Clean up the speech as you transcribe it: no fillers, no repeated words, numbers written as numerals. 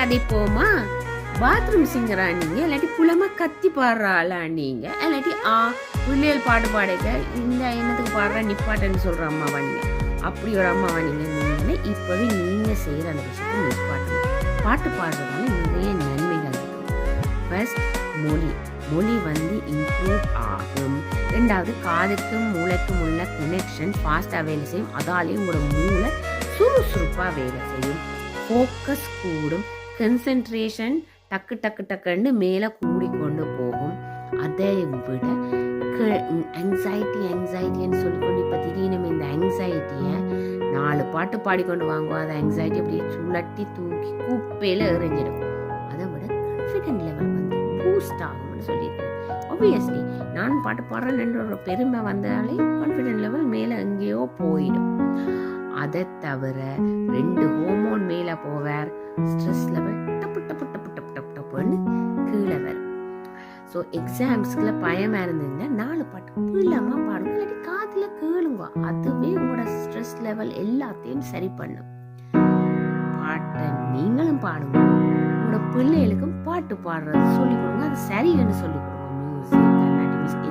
கதைப்போமா? Bathroom சிங்கரா நீங்க, இல்லாட்டி புலமா கத்தி பாடுறாளா நீங்க, இல்லாட்டி பிள்ளைகள் பாட்டு பாடுங்க இந்த என்னத்துக்கு பாடுற நிப்பாட்டன்னு சொல்ற அம்மாவா நீங்க? அப்படி ஒரு அம்மாவா நீங்க இப்பவே நீங்க செய்யற அந்த விஷயத்தை நிப்பாட்டணும். பாட்டு பாடுறதால நிறைய நன்மைகள் இருக்கு. ஃபர்ஸ்ட் மொழி இம்ப்ரூவ் ஆகும். ரெண்டாவது காதுக்கும் மூளைக்கும் உள்ள கனெக்ஷன் ஃபாஸ்டா வேலை செய்யும். அதாலேயும் உங்களோட மூளை சுறுசுறுப்பா வேலை செய்யும். ஃபோக்கஸ் கூடும். கன்சென்ட்ரேஷன் டக்குன்னு மேலே கூடிக்கொண்டு போகும். அதை விட ஆங்ஸைட்டின்னு சொல்லிக்கொண்டு இப்போ திடீர்னு இந்த ஆங்ஸைட்டியை 4 பாட்டு பாடிக்கொண்டு வாங்குவோம். அதை ஆங்ஸைட்டி அப்படியே சுழட்டி தூக்கி குப்பையில் எறிஞ்சிடும். அதை விட கான்ஃபிடென்ட் லெவல் பூஸ்ட் ஆகும்னு சொல்லியிருக்கேன். ஆப்வியஸ்லி நான் பாட்டு பாடுறேன் ஒரு பெருமை வந்தாலே கான்ஃபிடென்ட் லெவல் மேலே எங்கேயோ போயிடும். அதை தவிர 2 ஹோமோன் மேலே போவார். ஸ்ட்ரெஸ் லெவல் டப்புன்னு கீழே வரும். ஸோ எக்ஸாம்ஸ்க்குள்ள பயமாக இருந்ததுன்னா 4 பாட்டு புள்ளமாக பாடுங்க, இல்லாட்டி காதில் கேளுங்க. அதுவே உங்களோட ஸ்ட்ரெஸ் லெவல் எல்லாத்தையும் சரி பண்ணும். பாட்டை நீங்களும் பாடுங்க, உங்களோட பிள்ளைகளுக்கும் பாட்டு பாடுறது சொல்லிக் கொடுங்க. அது சரின்னு சொல்லிக் கொடுங்க. மியூசிக்